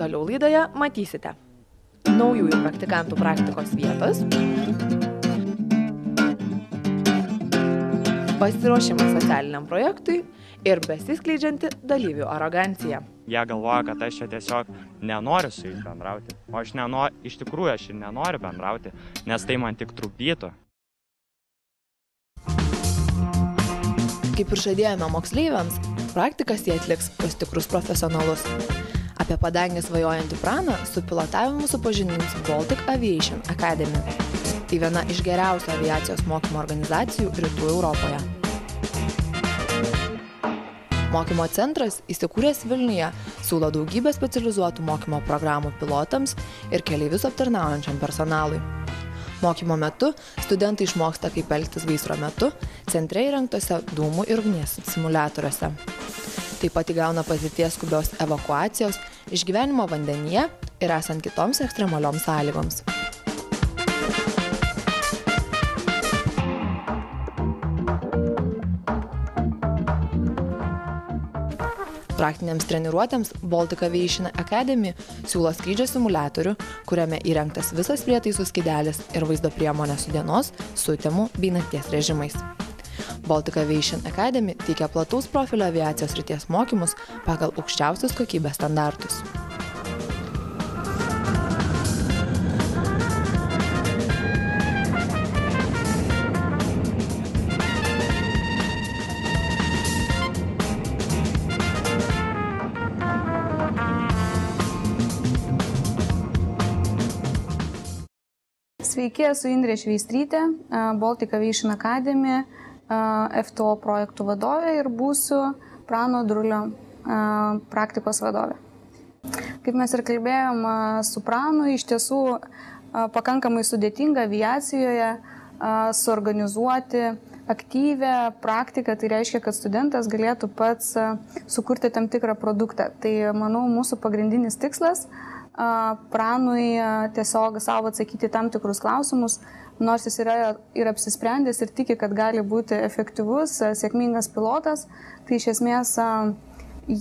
Toliau laidoje matysite naujųjų praktikantų praktikos vietos, pasiruošimas socialiniam projektui ir besiskleidžianti dalyvių arogancija. Jie galvoja, kad aš čia tiesiog nenoriu su jais bendrauti, o iš tikrųjų aš ir nenoriu bendrauti, nes tai man tik trukdytų. Kaip ir žadėjome moksleiviams, praktikas jie atliks pas tikrus profesionalus. Apie padangę svajojantį Praną su pilotavimu supažindins Baltic Aviation Academy. Tai viena iš geriausių aviacijos mokymo organizacijų Rytų Europoje. Mokymo centras, įsikūręs Vilniuje, siūlo daugybę specializuotų mokymo programų pilotams ir keleivius aptarnaujančiam personalui. Mokymo metu studentai išmoksta, kaip elgtis gaisro metu, centre įrengtose dūmų ir ugnies simuliatoriuose. Taip pat įgauna patirties skubios evakuacijos, išgyvenimo vandenyje ir esant kitoms ekstremalioms sąlygoms. Praktiniams treniruotėms Baltic Aviation Academy siūlo skrydžio simuliatorių, kuriame įrengtas visas prietaisų skydelis ir vaizdo priemonė su dienos, sutemų bei nakties režimais. Baltic Aviation Academy teikia plataus profilio aviacijos srities mokymus pagal aukščiausius kokybės standartus. Sveiki, esu Indrė Šveistrytė, Baltic Aviation Academy FTO projektų vadovė ir būsiu Prano Drulio praktikos vadovė. Kaip mes ir kalbėjom su Pranu, iš tiesų pakankamai sudėtinga aviacijoje suorganizuoti aktyvę praktiką, tai reiškia, kad studentas galėtų pats sukurti tam tikrą produktą. Tai, manau, mūsų pagrindinis tikslas Pranui tiesiog savo atsakyti tam tikrus klausimus, nors jis yra ir apsisprendęs ir tiki, kad gali būti efektyvus, sėkmingas pilotas, tai iš esmės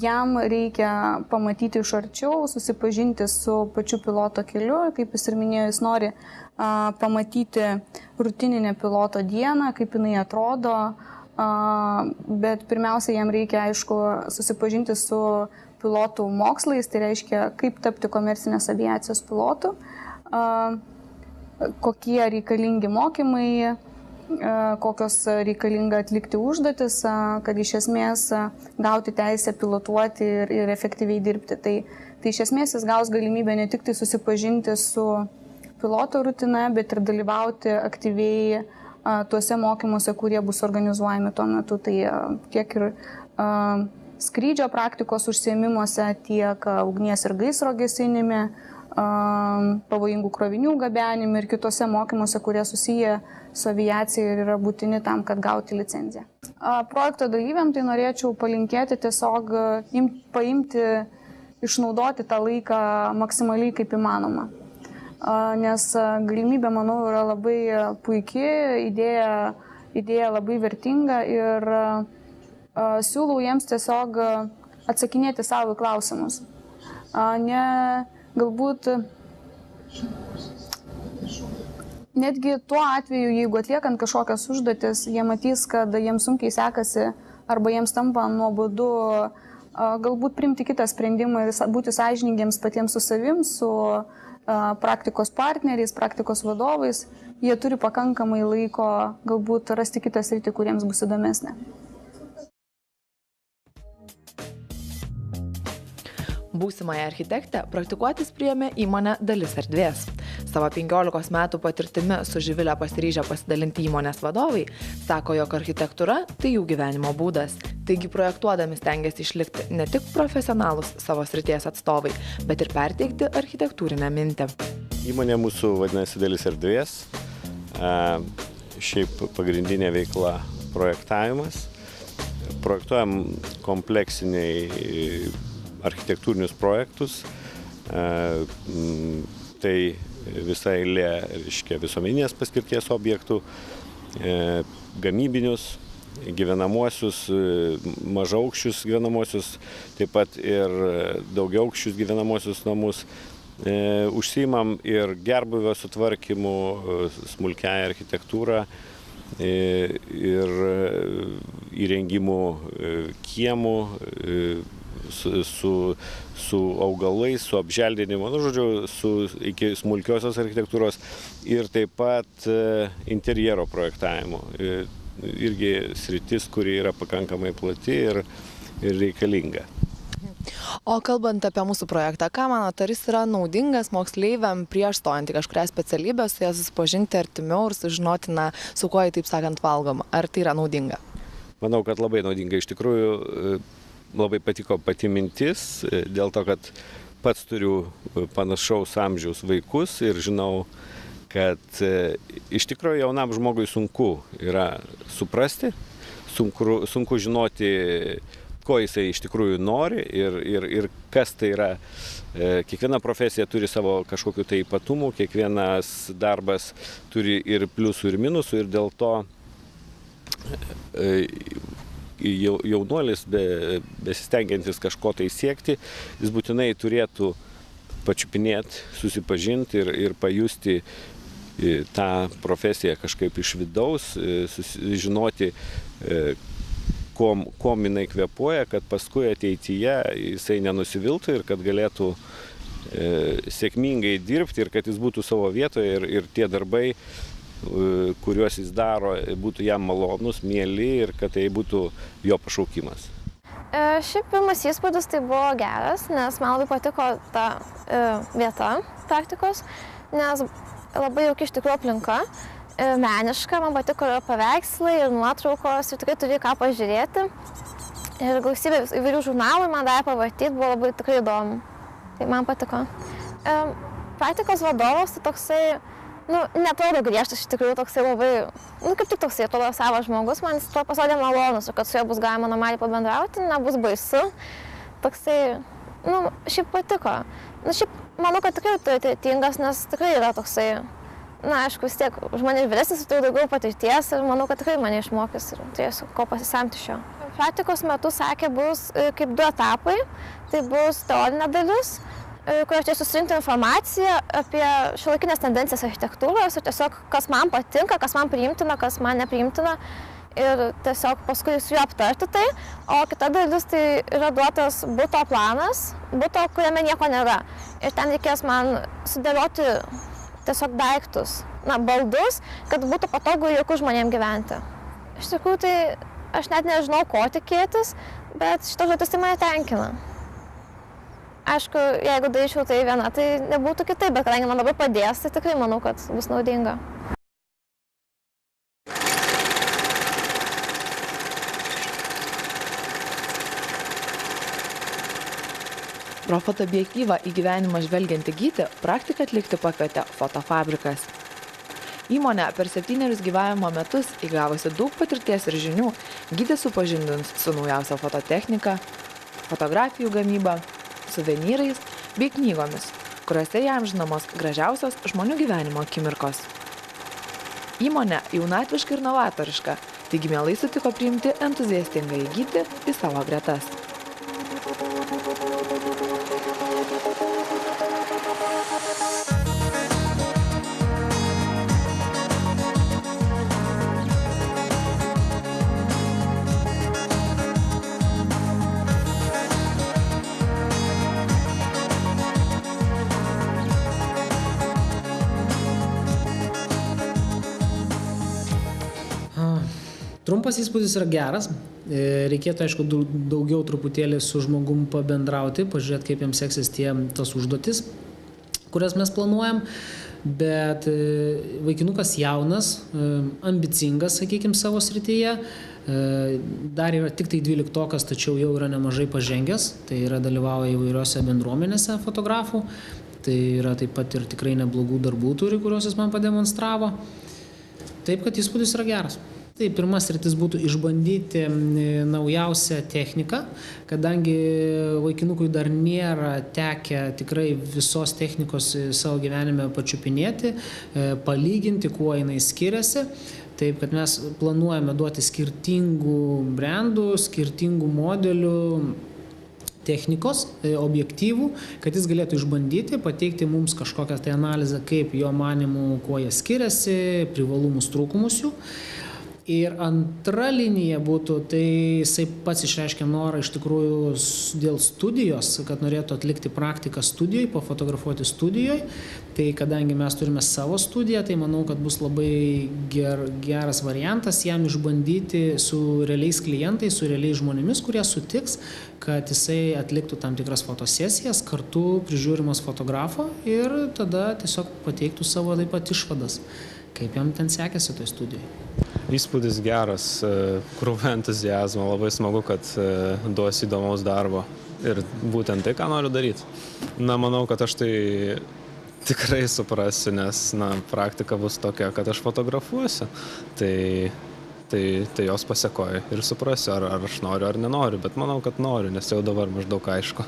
jam reikia pamatyti iš arčiau, susipažinti su pačiu piloto keliu, kaip jis ir minėjo, jis nori pamatyti rutininę piloto dieną, kaip jinai atrodo, bet pirmiausia jam reikia, aišku, susipažinti su pilotų mokslais, tai reiškia, kaip tapti komercinės aviacijos pilotu, kokie reikalingi mokymai, kokios reikalinga atlikti užduotis, kad iš esmės gauti teisę pilotuoti ir efektyviai dirbti. Tai iš esmės jis gaus galimybę ne tik tai susipažinti su piloto rutina, bet ir dalyvauti aktyviai tuose mokymuose, kurie bus organizuojami tuo metu. Tai tiek ir skrydžio praktikos užsiėmimuose, tiek ugnies ir gaisro gesinime, pavojingų krovinių gabenime ir kitose mokymuose, kurie susiję su aviacija ir yra būtini tam, kad gauti licenciją. Projekto dalyviam tai norėčiau palinkėti tiesiog paimti, išnaudoti tą laiką maksimaliai kaip įmanoma. Nes galimybė, manau, yra labai puikiai, idėja labai vertinga ir siūlau jiems tiesiog atsakinėti savo klausimus. Galbūt netgi tuo atveju, jeigu atliekant kažkokias užduotis, jie matys, kad jiems sunkiai sekasi arba jiems tampa nuobodu, galbūt priimti kitą sprendimą ir būti sąžiningiems patiems su savim, su praktikos partneriais, praktikos vadovais. Jie turi pakankamai laiko galbūt rasti kitą sritį, kuriems bus įdomesnė. Būsimąją architektę praktikuotis priėmė įmonė Dalis erdvės. Savo 15 metų patirtimi su Živile pasiryžę pasidalinti įmonės vadovai, sako, jog architektūra tai jų gyvenimo būdas. Taigi projektuodami stengiasi išlikti ne tik profesionalūs savo srities atstovai, bet ir perteikti architektūrinę mintį. Įmonė mūsų vadinasi Dalis erdvės. Šiaip pagrindinė veikla projektavimas. Projektuojam kompleksiniai architektūrinius projektus, tai visa eilė, reiškia, visuomeninės paskirties objektų, gamybinius gyvenamuosius, mažaaukščius gyvenamuosius, taip pat ir daugiaaukščius gyvenamuosius namus. Užsiimam ir gerbūvio sutvarkymu, smulkiąją architektūrą ir įrengimų kiemų su augalais, su apželdinimu, iki smulkiosios architektūros ir taip pat interjero projektavimo. Irgi sritis, kuri yra pakankamai plati ir reikalinga. O kalbant apie mūsų projektą, ką manote, ar jis yra naudingas moksleiviam prieš stojant į kažkurią specialybę, su ja susipažinti artimiau ir sužinoti, su kuo jį, taip sakant, valgoma? Ar tai yra naudinga? Manau, kad labai naudinga. Iš tikrųjų, labai patiko pati mintis, dėl to, kad pats turiu panašaus amžiaus vaikus ir žinau, kad iš tikrųjų jaunam žmogui sunku yra suprasti, sunku žinoti, ko jisai iš tikrųjų nori ir kas tai yra. Kiekviena profesija turi savo kažkokių tai ypatumų, kiekvienas darbas turi ir pliusų ir minusų ir dėl to jaunuolis besistengiantis kažko tai siekti, jis būtinai turėtų pačiupinėti, susipažinti ir pajusti tą profesiją kažkaip iš vidaus, žinoti, kuom jinai kvėpuoja, kad paskui ateityje jisai nenusiviltų ir kad galėtų sėkmingai dirbti ir kad jis būtų savo vietoje ir tie darbai, kuriuos jis daro, būtų jam malonus, mieli ir kad tai būtų jo pašaukimas. Šiaip pirmas įspūdis tai buvo geras, nes man labai patiko ta vieta praktikos, nes labai jauki iš tikrųjų aplinka. Meniška, man patiko paveikslai ir nuotraukos ir tikrai turi ką pažiūrėti. Ir gausybė įvairių žurnalų man davė pavartyti, buvo labai tikrai įdomu. Tai man patiko. Praktikos vadovas tai toksai, neatrodo griežtas, iš tikrųjų toksai labai, kaip tik toksai atrodo savas žmogus, man jis to pasirodė malonus, kad su juo bus galima normaliai pabendrauti, nebus baisu. Toksai, šiaip patiko. Šiaip manau, kad tikrai autoritetingas, nes tikrai yra toksai. Aišku, vis tiek, už mane vyresnis, turiu daugiau patirties ir manau, kad tikrai mane išmokys ir turėsiu ko pasisemti iš jo. Praktikos metu sakė, bus kaip 2 etapai. Tai bus teorinė dalis, kur aš turėsiu surinkti informaciją apie šiuolaikinės tendencijas architektūros ir tiesiog, kas man patinka, kas man priimtina, kas man nepriimtina. Ir tiesiog paskui su juo aptarti tai. O kita dalis tai yra duotas buto planas, buto, kuriame nieko nėra. Ir ten reikės man sudėlioti tiesiog daiktus, baldus, kad būtų patogu ir jauku žmonėm gyventi. Iš tikrųjų, tai aš net nežinau, ko tikėtis, bet šita žodis tai mane tenkina. Aišku, jeigu daryčiau tai viena, tai nebūtų kitaip, bet kadangi man labai padės, tai tikrai manau, kad bus naudinga. Pro fotoobjektyvą į gyvenimą žvelgianti Gytį praktiką atlikti pakvietė Fotofabrikas. Įmonė per 7 gyvavimo metus įgavusi daug patirties ir žinių, Gytį supažindins su naujausia fototechnika, fotografijų gamyba, suvenyrais bei knygomis, kuriuose įamžinamos gražiausios žmonių gyvenimo akimirkos. Įmonė jaunatviška ir novatoriška, taigi mielai sutiko priimti entuziastingą Gytį į savo gretas. Trumpas įspūdis yra geras, reikėtų, aišku, daugiau truputėlį su žmogum pabendrauti, pažiūrėti, kaip jiems seksis tos užduotis, kurias mes planuojam, bet vaikinukas jaunas, ambicingas, sakykime, savo srityje, dar yra tik tai 12-okas, tačiau jau yra nemažai pažengęs, tai yra dalyvauja įvairiose bendruomenėse fotografų, tai yra taip pat ir tikrai neblogų darbų turi, kuriuos jis man pademonstravo, taip kad įspūdis yra geras. Tai pirmas sritis būtų išbandyti naujausią techniką, kadangi vaikinukui dar nėra tekę tikrai visos technikos savo gyvenime pačiupinėti, palyginti, kuo jinai skiriasi. Taip, kad mes planuojame duoti skirtingų brandų, skirtingų modelių technikos, objektyvų, kad jis galėtų išbandyti, pateikti mums kažkokią tai analizę, kaip jo manimų, kuo jie skiriasi, privalumus, trūkumus jų. Ir antra linija būtų, tai jisai pats išreiškia norą iš tikrųjų dėl studijos, kad norėtų atlikti praktiką studijoje, pafotografuoti studijoje. Tai kadangi mes turime savo studiją, tai manau, kad bus labai geras variantas jam išbandyti su realiais klientais, su realiais žmonėmis, kurie sutiks, kad jisai atliktų tam tikras fotosesijas, kartu prižiūrimas fotografo ir tada tiesiog pateiktų savo taip pat išvadas, kaip jam ten sekėsi toj studijoje. Įspūdis geras, krūva entuziazmo, labai smagu, kad duos įdomaus darbo ir būtent tai, ką noriu daryti. Manau, kad aš tai tikrai suprasiu, nes praktika bus tokia, kad aš fotografuosiu, tai jos pasekoju ir suprasiu, ar aš noriu ar nenoriu, bet manau, kad noriu, nes jau dabar maždaug aišku.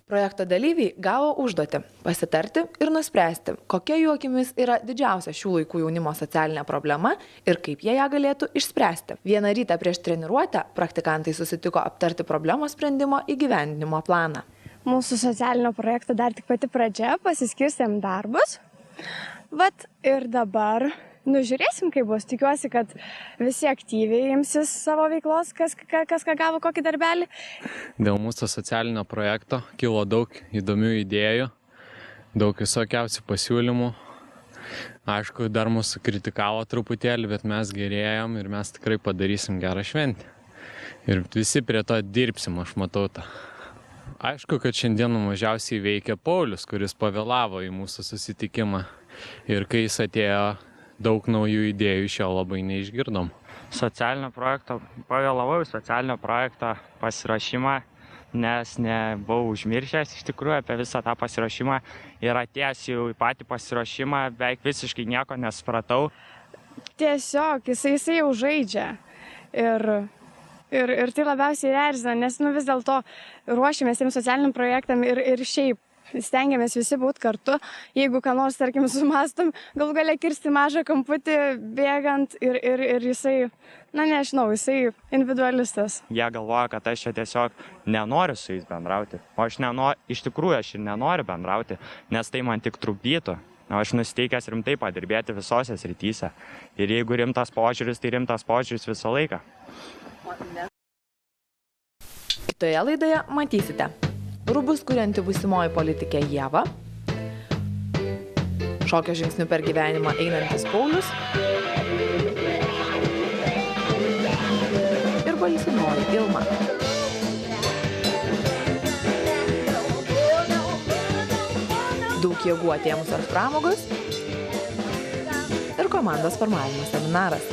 Projekto dalyviai gavo užduotį pasitarti ir nuspręsti, kokia jų akimis yra didžiausia šių laikų jaunimo socialinė problema ir kaip jie ją galėtų išspręsti. Vieną rytą prieš treniruotę praktikantai susitiko aptarti problemos sprendimo įgyvendinimo planą. Mūsų socialinio projekto dar tik pati pradžia, pasiskirstėm darbus. Ir dabar žiūrėsim, kaip bus. Tikiuosi, kad visi aktyviai imsis savo veiklos, kas ką gavo, kokį darbelį. Dėl mūsų socialinio projekto kilo daug įdomių idėjų, daug visokiausių pasiūlymų. Aišku, dar mūsų kritikavo truputėlį, bet mes gerėjom ir mes tikrai padarysim gerą šventę. Ir visi prie to dirbsim, aš matau tą. Aišku, kad šiandieną mažiausiai veikia Paulius, kuris pavėlavo į mūsų susitikimą. Ir kai jis atėjo, daug naujų idėjų iš jo labai neišgirdom. Pavėlavau į socialinio projekto pasirašymą, nes nebuvau užmiršęs iš tikrųjų apie visą tą pasirašymą ir atėjęs jau į patį pasirašymą beveik visiškai nieko nesupratau. Tiesiog jisai jau žaidžia ir tai labiausiai erzina, nes vis dėlto ruošiamės tiem socialiniam projektam ir šiaip stengiamės visi būti kartu. Jeigu ką nors, tarkim, sumastom, galų gale kirsti mažą kamputį bėgant ir jisai, nežinau, jisai individualistas. Jie galvoja, kad aš čia tiesiog nenoriu su jais bendrauti. O iš tikrųjų aš ir nenoriu bendrauti, nes tai man tik trukdytų. Aš nusiteikęs rimtai padirbėti visose srityse. Ir jeigu rimtas požiūris, tai rimtas požiūris visą laiką. Kitoje laidoje matysite rūbus kurianti būsimoji politikė Ieva, šokio žingsnių per gyvenimą einantis Paulius ir balsinoji Ilma. Daug jėgų atėmusios pramogos ir komandos formavimo seminaras.